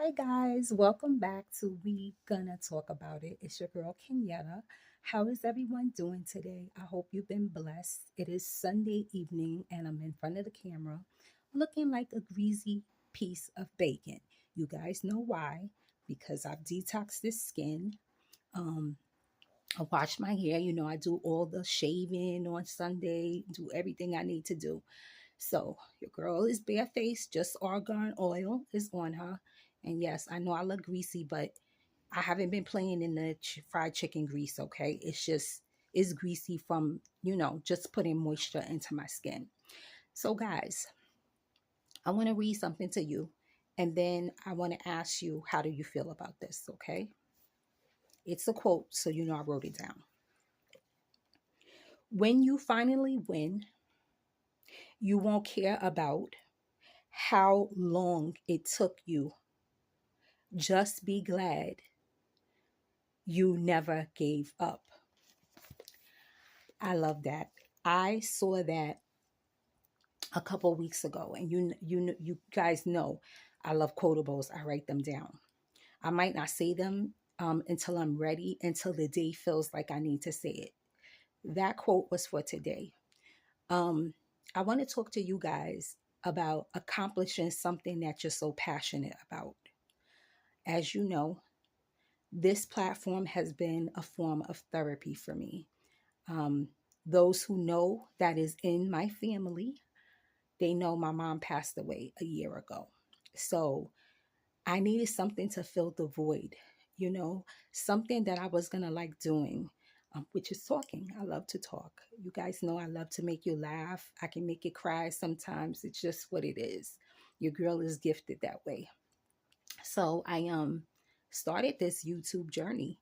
Hi guys, welcome back to We Gonna Talk About It. It's your girl Kenyatta. How is everyone doing today? I hope you've been blessed. It is Sunday evening and I'm in front of the camera looking like a greasy piece of bacon. You guys know why? Because I've detoxed this skin. Um, I wash my hair. I do all the shaving on Sunday, do everything I need to do. So your girl is barefaced, just argan oil is on her. And yes, I know I look greasy, but I haven't been playing in the fried chicken grease, okay? It's greasy from, just putting moisture into my skin. So guys, I want to read something to you and then I want to ask you, how do you feel about this, okay? It's a quote, so you know I wrote it down. When you finally win, you won't care about how long it took you. Just be glad you never gave up. I love that. I saw that a couple weeks ago, and you guys know I love quotables. I write them down. I might not say them until I'm ready, until the day feels like I need to say it. That quote was for today. Um, I want to talk to you guys about accomplishing something that you're so passionate about. As you know, this platform has been a form of therapy for me. Um, those who know that is in my family, they know my mom passed away a year ago. So I needed something to fill the void, something that I was going to like doing, which is talking. I love to talk. You guys know I love to make you laugh. I can make you cry sometimes. It's just what it is. Your girl is gifted that way. So I started this YouTube journey.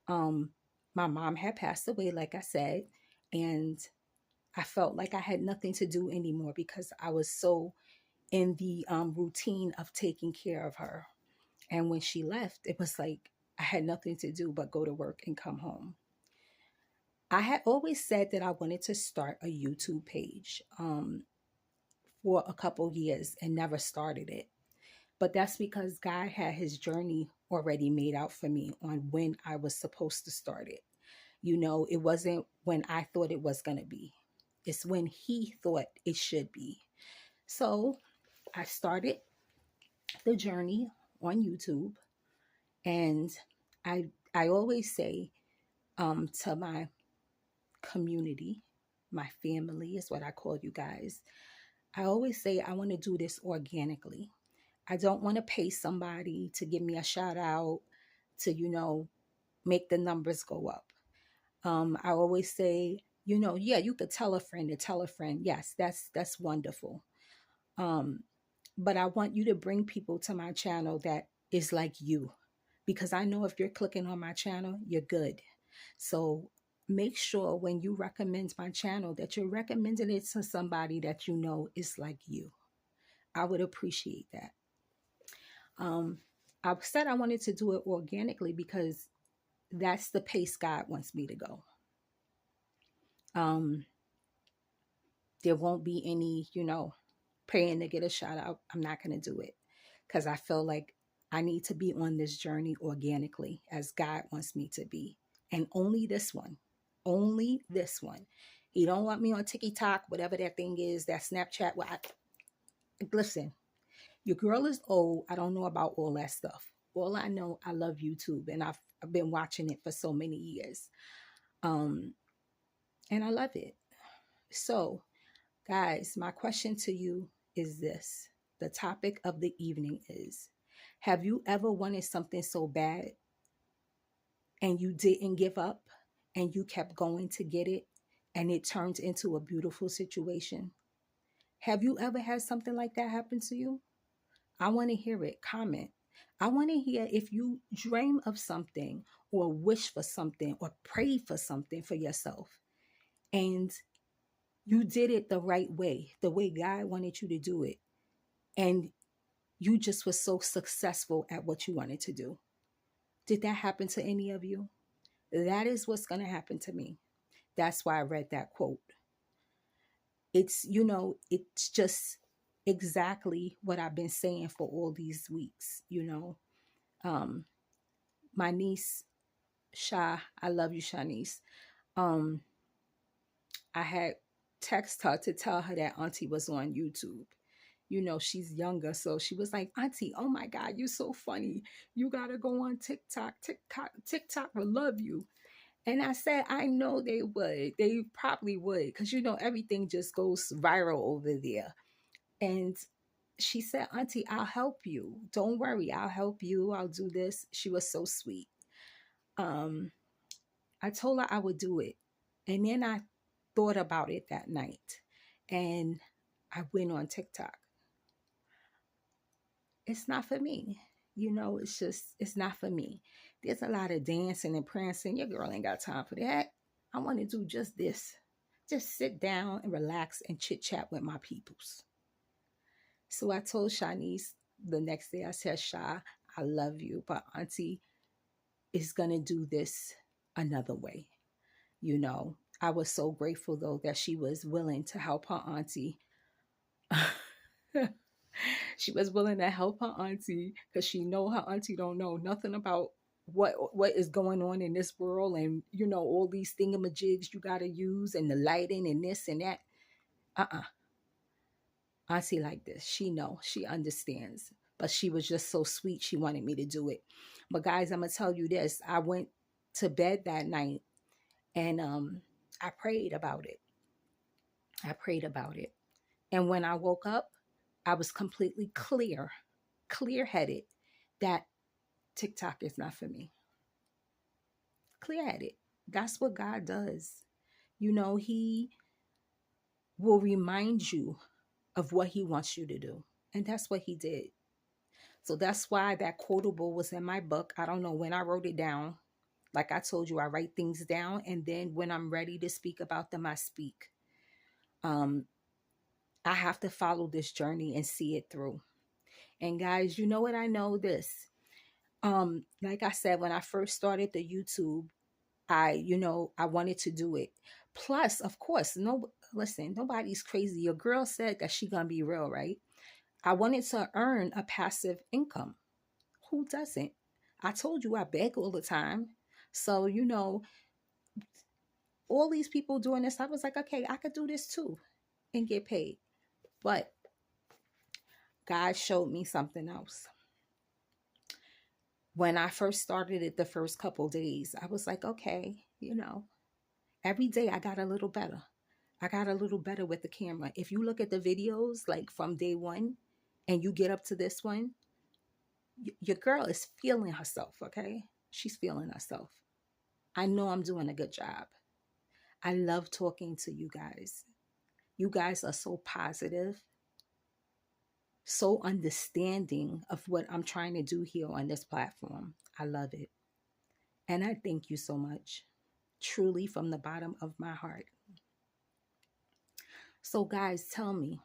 Um, my mom had passed away, like I said, and I felt like I had nothing to do anymore because I was so in the routine of taking care of her. And when she left, it was like I had nothing to do but go to work and come home. I had always said that I wanted to start a YouTube page for a couple years and never started it. But that's because God had his journey already made out for me on when I was supposed to start it. It wasn't when I thought it was going to be, it's when he thought it should be. So I started the journey on YouTube, and I always say to my community, my family is what I call you guys. I always say I want to do this organically. I don't want to pay somebody to give me a shout out to, make the numbers go up. I always say, yeah, you could tell a friend to tell a friend. Yes, that's wonderful. Um, but I want you to bring people to my channel that is like you, because I know if you're clicking on my channel, you're good. So make sure when you recommend my channel that you're recommending it to somebody that you know is like you. I would appreciate that. Um, I said I wanted to do it organically because that's the pace God wants me to go. Um, there won't be any, praying to get a shout out. I'm not going to do it because I feel like I need to be on this journey organically as God wants me to be. And only this one, only this one. He don't want me on TikTok, whatever that thing is, that Snapchat. Listen, your girl is old. I don't know about all that stuff. All I know, I love YouTube, and I've been watching it for so many years. Um, and I love it. So, guys, my question to you is this. The topic of the evening is, have you ever wanted something so bad and you didn't give up and you kept going to get it and it turned into a beautiful situation? Have you ever had something like that happen to you? I want to hear it. Comment. I want to hear if you dream of something or wish for something or pray for something for yourself and you did it the right way, the way God wanted you to do it. And you just were so successful at what you wanted to do. Did that happen to any of you? That is what's going to happen to me. That's why I read that quote. It's, it's just, exactly what I've been saying for all these weeks. Um, my niece, Sha, I love you, Shanice. Um, I had text her to tell her that Auntie was on YouTube. She's younger, so she was like, Auntie, oh my God, you're so funny. You gotta go on TikTok. TikTok will love you. And I said, I know they would. They probably would, because everything just goes viral over there. And she said, Auntie, I'll help you. Don't worry, I'll help you. I'll do this. She was so sweet. Um, I told her I would do it. And then I thought about it that night. And I went on TikTok. It's not for me. It's not for me. There's a lot of dancing and prancing. Your girl ain't got time for that. I want to do just this. Just sit down and relax and chit chat with my peoples. So I told Shanice the next day, I said, Sha, I love you, but Auntie is going to do this another way. I was so grateful though that she was willing to help her auntie. She was willing to help her auntie because she know her auntie don't know nothing about what is going on in this world, and all these thingamajigs you gotta use, and the lighting and this and that. Auntie like this, she understands, but she was just so sweet. She wanted me to do it. But guys, I'm gonna tell you this: I went to bed that night and I prayed about it. I prayed about it, and when I woke up, I was completely clear headed that TikTok is not for me. Clear headed. That's what God does. He will remind you of what He wants you to do. And that's what He did. So that's why that quotable was in my book. I don't know when I wrote it down. Like I told you, I write things down, and then when I'm ready to speak about them, I speak. I have to follow this journey and see it through. And guys, you know what? I know this. Like I said, when I first started the YouTube, I wanted to do it. Plus, of course, listen, nobody's crazy. Your girl said that she gonna be real, right? I wanted to earn a passive income. Who doesn't? I told you I beg all the time. So, all these people doing this, I was like, okay, I could do this too and get paid. But God showed me something else. When I first started it the first couple days, I was like, okay, every day I got a little better. I got a little better with the camera. If you look at the videos like from day one and you get up to this one, your girl is feeling herself, okay? She's feeling herself. I know I'm doing a good job. I love talking to you guys. You guys are so positive, so understanding of what I'm trying to do here on this platform. I love it. And I thank you so much, truly from the bottom of my heart. So, guys, tell me,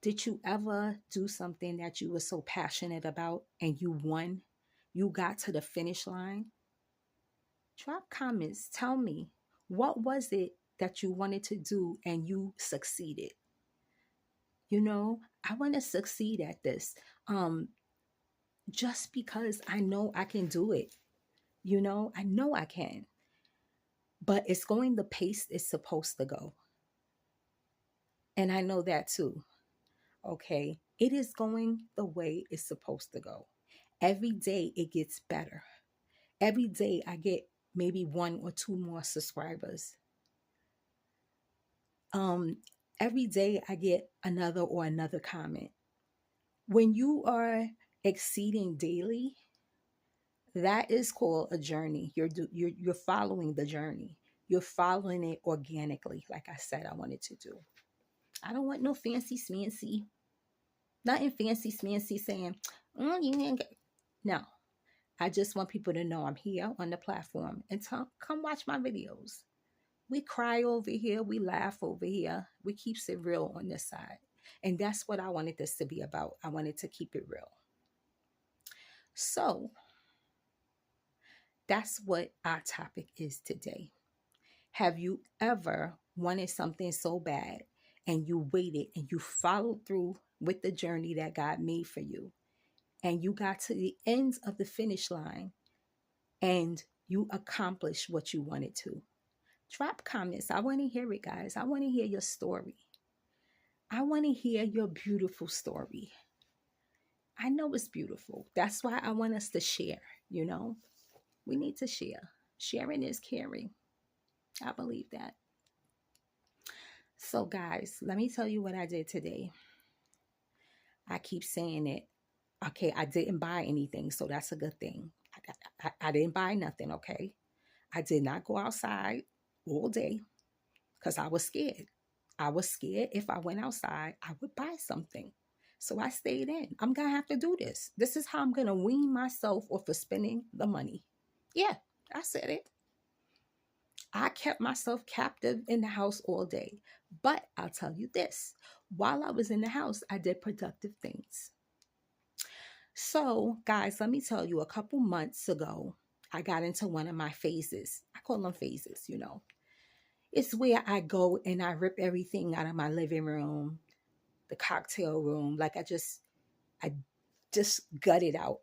did you ever do something that you were so passionate about and you won? You got to the finish line? Drop comments. Tell me, what was it that you wanted to do and you succeeded? I want to succeed at this. Just because I know I can do it. I know I can. But it's going the pace it's supposed to go. And I know that too. Okay. It is going the way it's supposed to go. Every day it gets better. Every day I get maybe 1 or 2 more subscribers. Every day I get another comment. When you are exceeding daily, that is called a journey. You're following the journey. You're following it organically, like I said I wanted to do. I don't want no fancy smancy. Nothing fancy smancy saying, no. I just want people to know I'm here on the platform and come watch my videos. We cry over here. We laugh over here. We keep it real on this side. And that's what I wanted this to be about. I wanted to keep it real. So that's what our topic is today. Have you ever wanted something so bad and you waited and you followed through with the journey that God made for you, and you got to the ends of the finish line and you accomplished what you wanted to. Drop comments. I want to hear it, guys. I want to hear your story. I want to hear your beautiful story. I know it's beautiful. That's why I want us to share, you know? We need to share. Sharing is caring. I believe that. So, guys, let me tell you what I did today. I keep saying it. Okay, I didn't buy anything, so that's a good thing. I didn't buy nothing, okay? I did not go outside all day because I was scared. I was scared if I went outside, I would buy something. So I stayed in. I'm going to have to do this. This is how I'm going to wean myself off of spending the money. Yeah, I said it. I kept myself captive in the house all day. But I'll tell you this, while I was in the house, I did productive things. So, guys, let me tell you, a couple months ago, I got into one of my phases. I call them phases, you know. It's where I go and I rip everything out of my living room, the cocktail room. Like I just gut it out.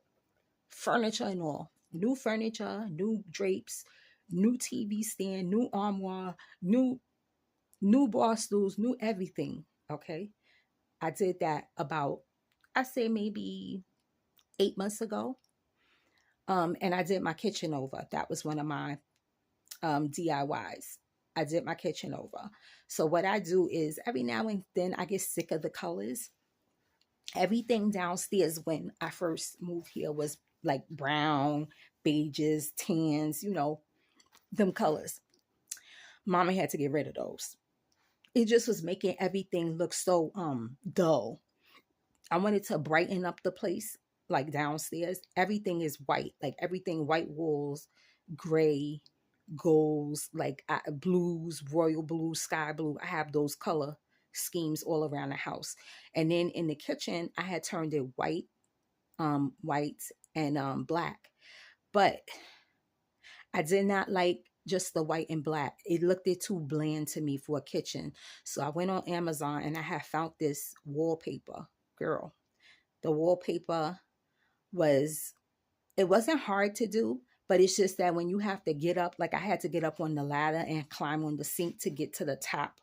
Furniture and all. New furniture, new drapes, new TV stand, new armoire, new bar stools, new everything. Okay. I did that about, I say maybe 8 months ago. And I did my kitchen over. That was one of my DIYs. I did my kitchen over. So what I do is every now and then I get sick of the colors. Everything downstairs when I first moved here was like brown, beiges, tans, you know, them colors. Mama had to get rid of those. It just was making everything look so dull. I wanted to brighten up the place, like downstairs. Everything is white, like everything white walls, gray, golds, like blues, royal blue, sky blue. I have those color schemes all around the house. And then in the kitchen, I had turned it white, white and black. But I did not like just the white and black. It looked too bland to me for a kitchen. So I went on Amazon and I had found this wallpaper. Girl, the wallpaper it wasn't hard to do, but it's just that when you have to get up, like I had to get up on the ladder and climb on the sink to get to the top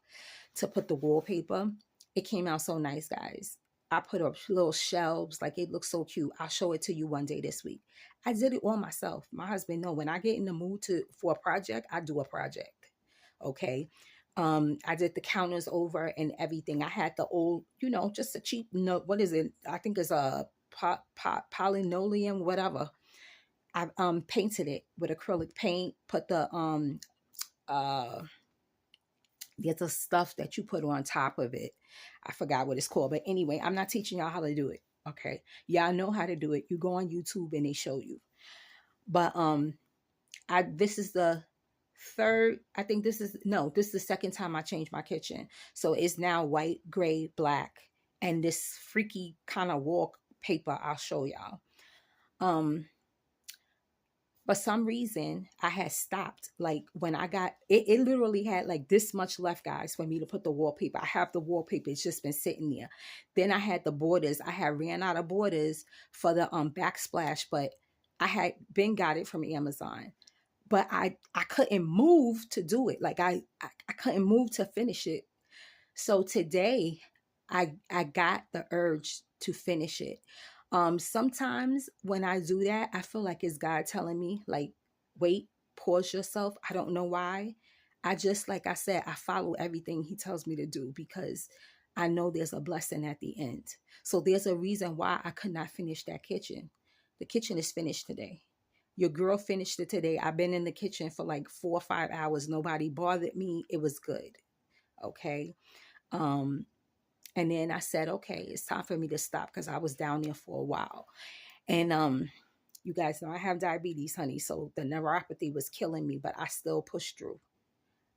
to put the wallpaper. It came out so nice, guys. I put up little shelves, like it looks so cute. I'll show it to you one day this week. I did it all myself. My husband know when I get in the mood for a project, I do a project. Okay. I did the counters over and everything. I had the old, you know, just a cheap note. What is it? I think it's a polynolium, whatever. I painted it with acrylic paint, put uh there's the stuff that you put on top of it. I forgot what it's called. But anyway, I'm not teaching y'all how to do it. Okay. Y'all know how to do it. You go on YouTube and they show you. But this is the third, I think this is the second time I changed my kitchen. So it's now white, gray, black, and this freaky kind of wallpaper I'll show y'all. For some reason, I had stopped. Like when I got it literally had like this much left, guys, for me to put the wallpaper. I have the wallpaper. It's just been sitting there. Then I had the borders. I had ran out of borders for the backsplash, but I had got it from Amazon. But I couldn't move to do it. Like I couldn't move to finish it. So today I got the urge to finish it. Sometimes when I do that, I feel like it's God telling me, like, wait, pause yourself. I don't know why. I just, like I said, I follow everything he tells me to do because I know there's a blessing at the end. So there's a reason why I could not finish that kitchen. The kitchen is finished today. Your girl finished it today. I've been in the kitchen for like 4 or 5 hours. Nobody bothered me. It was good. Okay. And then I said, okay, it's time for me to stop because I was down there for a while. And you guys know I have diabetes, honey. So the neuropathy was killing me, but I still pushed through.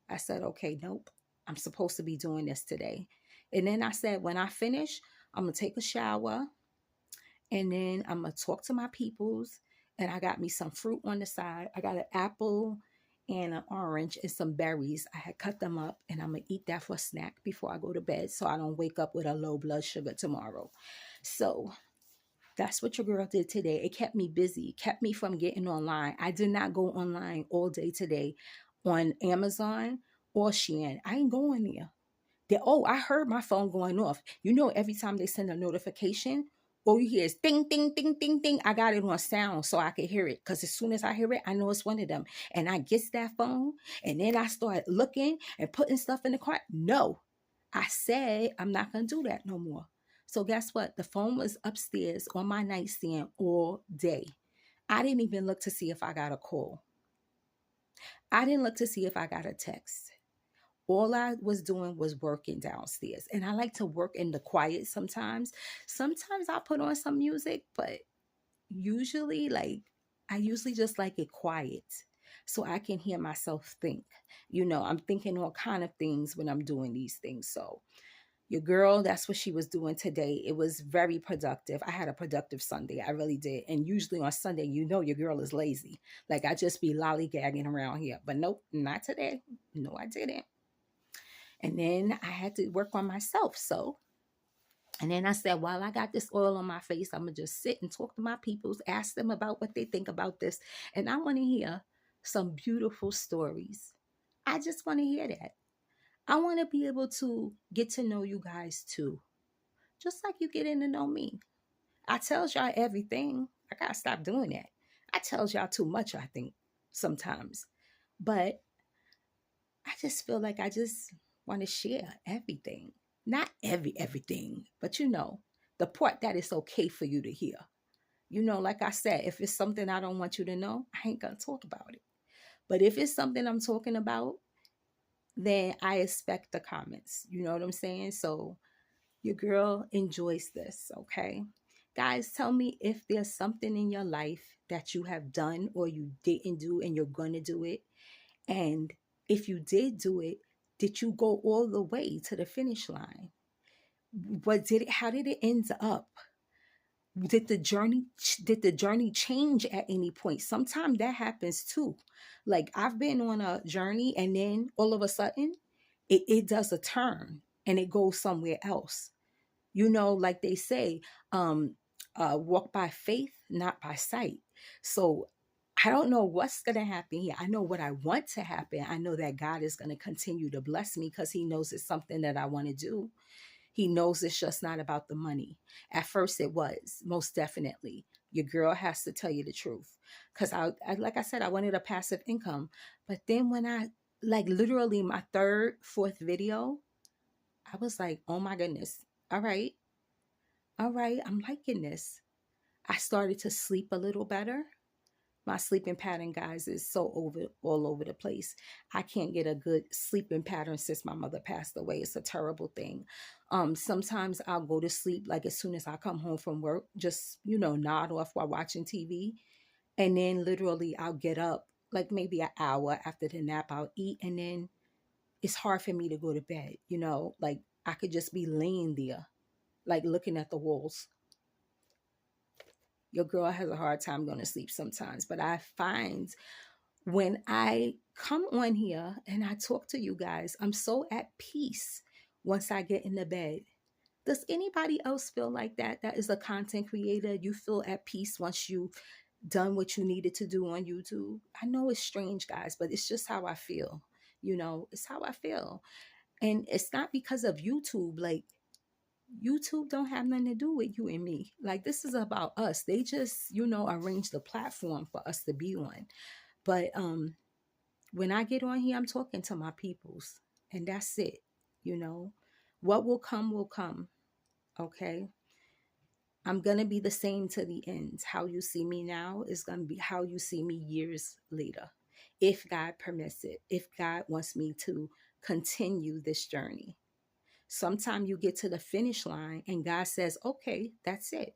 I said, okay, nope, I'm supposed to be doing this today. And then I said, when I finish, I'm going to take a shower and then I'm going to talk to my peoples. And I got me some fruit on the side. I got an apple and an orange and some berries. I had cut them up and I'm going to eat that for a snack before I go to bed so I don't wake up with a low blood sugar tomorrow. So that's what your girl did today. It kept me busy, kept me from getting online. I did not go online all day today on Amazon or Shein. I ain't going there. Oh, I heard my phone going off. You know, every time they send a notification, all you hear is ding, ding, ding, ding, ding. I got it on sound so I can hear it. Because as soon as I hear it, I know it's one of them. And I gets that phone and then I start looking and putting stuff in the cart. No, I said I'm not going to do that no more. So guess what? The phone was upstairs on my nightstand all day. I didn't even look to see if I got a call. I didn't look to see if I got a text. All I was doing was working downstairs. And I like to work in the quiet sometimes. Sometimes I put on some music, but usually, I usually just like it quiet so I can hear myself think. You know, I'm thinking all kind of things when I'm doing these things. So your girl, that's what she was doing today. It was very productive. I had a productive Sunday. I really did. And usually on Sunday, you know, your girl is lazy. Like I just be lollygagging around here. But nope, not today. No, I didn't. And then I had to work on myself. And then I said, while I got this oil on my face, I'm going to just sit and talk to my peoples, ask them about what they think about this. And I want to hear some beautiful stories. I just want to hear that. I want to be able to get to know you guys too, just like you getting to know me. I tells y'all everything. I got to stop doing that. I tells y'all too much, I think, sometimes. But I just feel like I just want to share everything. Not everything, but you know, the part that is okay for you to hear. You know, like I said, if it's something I don't want you to know, I ain't gonna talk about it. But if it's something I'm talking about, then I expect the comments. You know what I'm saying? So your girl enjoys this, okay? Guys, tell me if there's something in your life that you have done or you didn't do and you're gonna do it. And if you did do it, did you go all the way to the finish line? How did it end up? Did the journey change at any point? Sometimes that happens too. Like I've been on a journey and then all of a sudden it does a turn and it goes somewhere else. You know, like they say, walk by faith, not by sight. So I don't know what's going to happen here. I know what I want to happen. I know that God is going to continue to bless me because he knows it's something that I want to do. He knows it's just not about the money. At first it was, most definitely. Your girl has to tell you the truth. Because like I said, I wanted a passive income. But then when I, like literally my third, fourth video, I was like, oh my goodness. All right. All right. I'm liking this. I started to sleep a little better. My sleeping pattern, guys, is all over the place. I can't get a good sleeping pattern since my mother passed away. It's a terrible thing. Sometimes I'll go to sleep like as soon as I come home from work, just, you know, nod off while watching TV. And then literally I'll get up like maybe an hour after the nap, I'll eat. And then it's hard for me to go to bed, you know, like I could just be laying there, like looking at the walls. Your girl has a hard time going to sleep sometimes, but I find when I come on here and I talk to you guys, I'm so at peace once I get in the bed. Does anybody else feel like that? That is a content creator. You feel at peace once you've done what you needed to do on YouTube. I know it's strange, guys, but it's just how I feel. You know, it's how I feel. And it's not because of YouTube. Like, YouTube don't have nothing to do with you and me. Like, this is about us. They just, you know, arrange the platform for us to be on. But when I get on here, I'm talking to my peoples, and that's it. You know, what will come will come. Okay. I'm going to be the same to the end. How you see me now is going to be how you see me years later. If God permits it, if God wants me to continue this journey. Sometime you get to the finish line and God says, okay, that's it.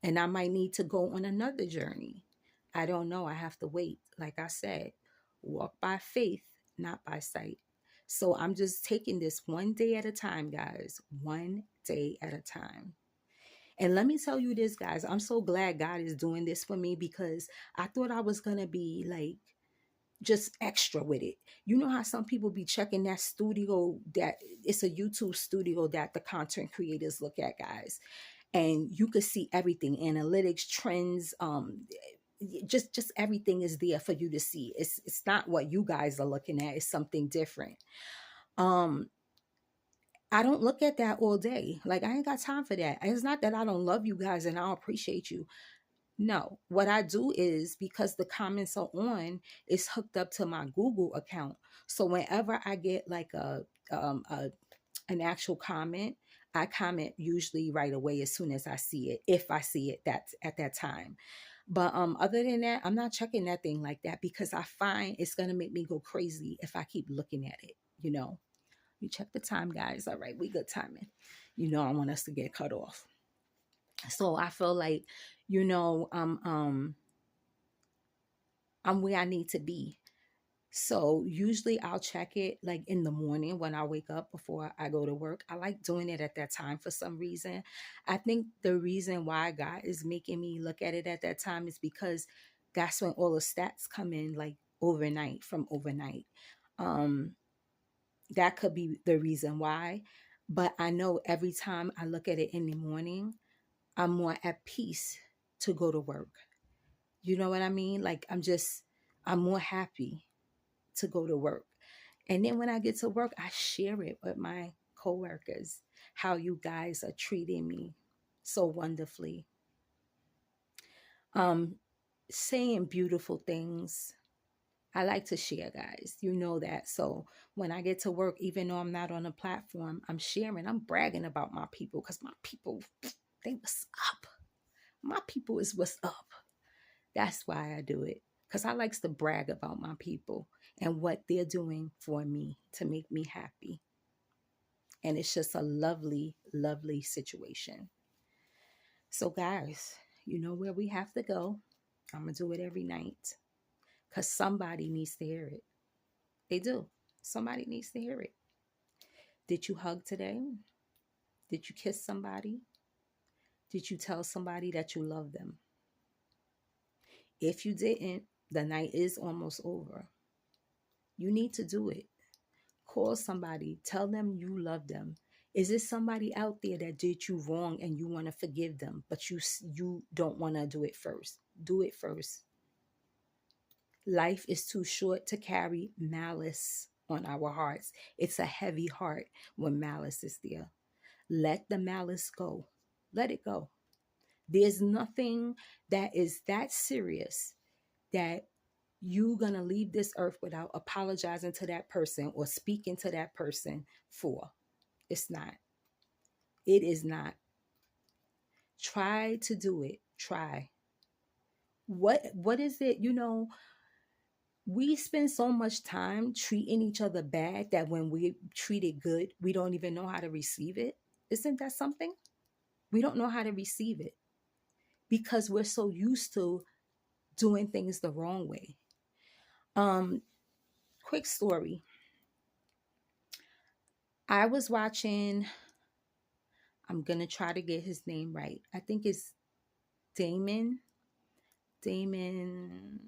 And I might need to go on another journey. I don't know. I have to wait. Like I said, walk by faith, not by sight. So I'm just taking this one day at a time, guys. One day at a time. And let me tell you this, guys. I'm so glad God is doing this for me because I thought I was going to be like just extra with it. You know how some people be checking that studio, that it's a YouTube studio that the content creators look at, guys, and you could see everything, analytics, trends, just everything is there for you to see. It's not what you guys are looking at, it's something different. um I don't look at that all day. Like, I ain't got time for that. It's not that I don't love you guys and I don't appreciate you. No, what I do is, because the comments are on, it's hooked up to my Google account. So whenever I get like a an actual comment, I comment usually right away as soon as I see it, if I see it that's at that time. But other than that, I'm not checking that thing like that, because I find it's gonna make me go crazy if I keep looking at it, you know. You check the time, guys. All right, we good timing. You know, I want us to get cut off. So I feel like, you know, I'm where I need to be. So usually I'll check it like in the morning when I wake up before I go to work. I like doing it at that time for some reason. I think the reason why God is making me look at it at that time is because that's when all the stats come in, like overnight, from overnight. Um, that could be the reason why. But I know every time I look at it in the morning, I'm more at peace to go to work. You know what I mean? Like, I'm more happy to go to work. And then when I get to work, I share it with my coworkers, how you guys are treating me so wonderfully. Um, Saying beautiful things. I like to share, guys. You know that. So when I get to work, even though I'm not on a platform, I'm sharing, I'm bragging about my people, because my people, they was up. My people is what's up. That's why I do it. Because I likes to brag about my people and what they're doing for me to make me happy. And it's just a lovely, lovely situation. So, guys, you know where we have to go. I'm going to do it every night, because somebody needs to hear it. They do. Somebody needs to hear it. Did you hug today? Did you kiss somebody? Did you tell somebody that you love them? If you didn't, the night is almost over. You need to do it. Call somebody, tell them you love them. Is there somebody out there that did you wrong and you want to forgive them, but you don't want to do it first? Do it first. Life is too short to carry malice on our hearts. It's a heavy heart when malice is there. Let the malice go. Let it go. There's nothing that is that serious that you gonna leave this earth without apologizing to that person or speaking to that person for. It's not. It is not. Try to do it. Try. What is it? You know, we spend so much time treating each other bad that when we treat it good, we don't even know how to receive it. Isn't that something? We don't know how to receive it because we're so used to doing things the wrong way. Um, Quick story. I was watching, I'm gonna try to get his name right. I think it's Damon. Damon.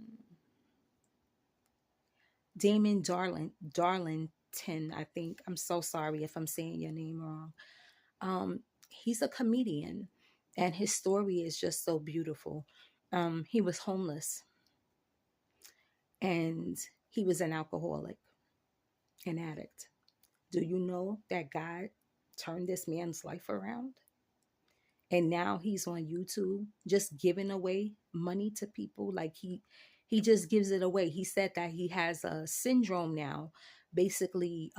Damon Darlington, I think. I'm so sorry if I'm saying your name wrong. He's a comedian, and his story is just so beautiful. He was homeless, and he was an alcoholic, an addict. Do you know that God turned this man's life around? And now he's on YouTube just giving away money to people. Like, he just gives it away. He said that he has a syndrome now, basically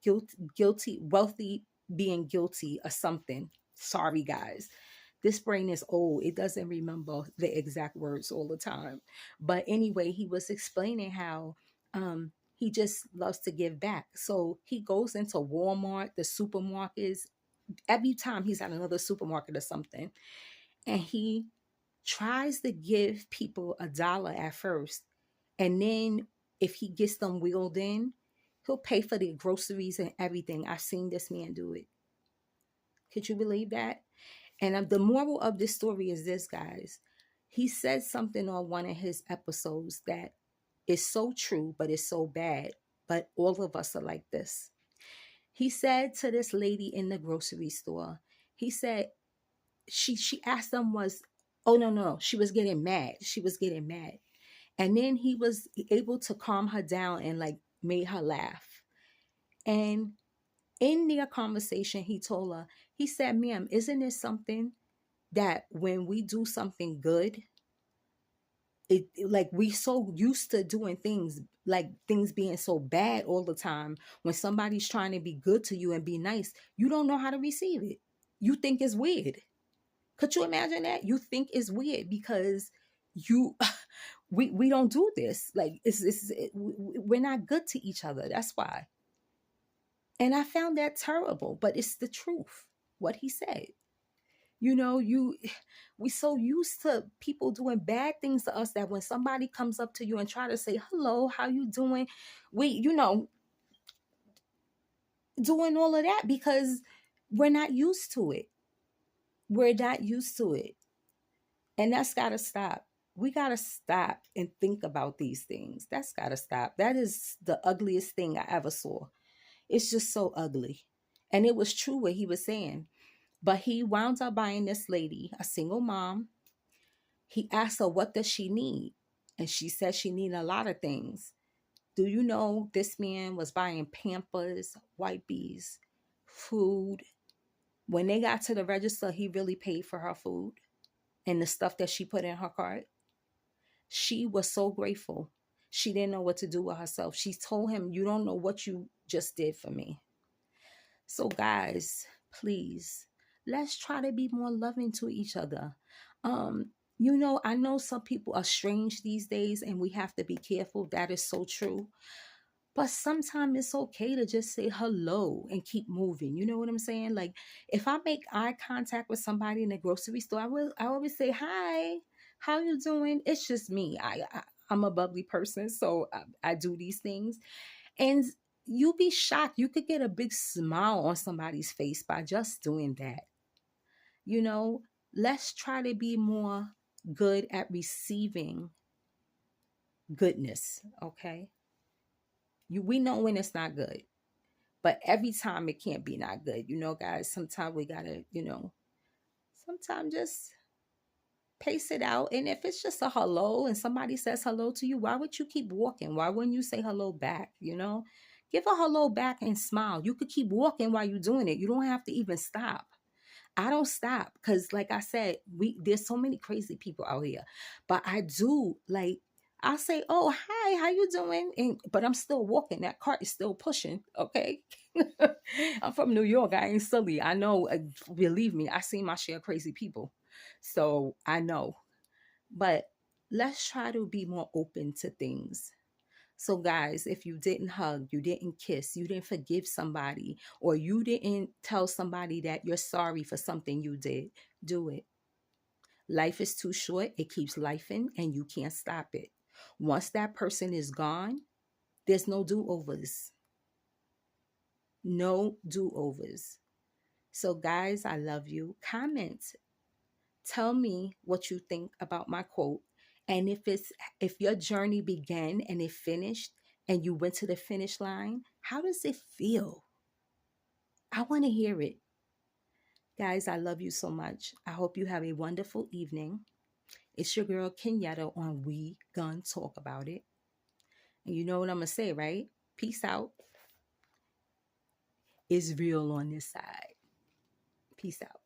guilty, wealthy, being guilty or something. Sorry, guys. This brain is old. It doesn't remember the exact words all the time. But anyway, he was explaining how he just loves to give back. So he goes into Walmart, the supermarkets, every time he's at another supermarket or something, and he tries to give people $1 at first. And then if he gets them wheeled in, he'll pay for the groceries and everything. I've seen this man do it. Could you believe that? And the moral of this story is this, guys. He said something on one of his episodes that is so true, but it's so bad. But all of us are like this. He said to this lady in the grocery store, he said, she asked him was, oh no, she was getting mad. She was getting mad. And then he was able to calm her down and like made her laugh. And in their conversation, he told her, he said, ma'am, isn't it something that when we do something good, like we so used to doing things, like things being so bad all the time, when somebody's trying to be good to you and be nice, you don't know how to receive it. You think it's weird. Could you imagine that? You think it's weird because you we don't do this. Like we're not good to each other. That's why. And I found that terrible, but it's the truth. What he said. You know, we so used to people doing bad things to us that when somebody comes up to you and try to say hello, how you doing, we, doing all of that because we're not used to it. We're not used to it. And that's got to stop. We got to stop and think about these things. That's got to stop. That is the ugliest thing I ever saw. It's just so ugly. And it was true what he was saying. But he wound up buying this lady, a single mom. He asked her, what does she need? And she said she needed a lot of things. Do you know this man was buying Pampers, Wipies, food? When they got to the register, he really paid for her food and the stuff that she put in her cart. She was so grateful. She didn't know what to do with herself. She told him, you don't know what you just did for me. So guys, please, let's try to be more loving to each other. I know some people are strange these days and we have to be careful. That is so true. But sometimes it's okay to just say hello and keep moving. You know what I'm saying? Like if I make eye contact with somebody in the grocery store, I always say, hi, how you doing? It's just me. I'm a bubbly person, so I do these things. And you'll be shocked. You could get a big smile on somebody's face by just doing that. You know, let's try to be more good at receiving goodness, okay? We know when it's not good, but every time it can't be not good. You know, guys, sometimes we gotta, sometimes just pace it out. And if it's just a hello and somebody says hello to you, why would you keep walking? Why wouldn't you say hello back? Give a hello back and smile. You could keep walking while you're doing it. You don't have to even stop. I don't stop because, like I said, there's so many crazy people out here. But I do, like, I'll say, oh, hi, how you doing? But I'm still walking. That cart is still pushing, okay? I'm from New York. I ain't silly. I know, believe me, I seen my share of crazy people. So I know. But let's try to be more open to things. So, guys, if you didn't hug, you didn't kiss, you didn't forgive somebody, or you didn't tell somebody that you're sorry for something you did, do it. Life is too short. It keeps lifing and you can't stop it. Once that person is gone, there's no do-overs. No do-overs. So, guys, I love you. Comment. Tell me what you think about my quote. And if your journey began and it finished and you went to the finish line, how does it feel? I want to hear it. Guys, I love you so much. I hope you have a wonderful evening. It's your girl Kenyatta on We Gon Talk About It. And you know what I'm going to say, right? Peace out. It's real on this side. Peace out.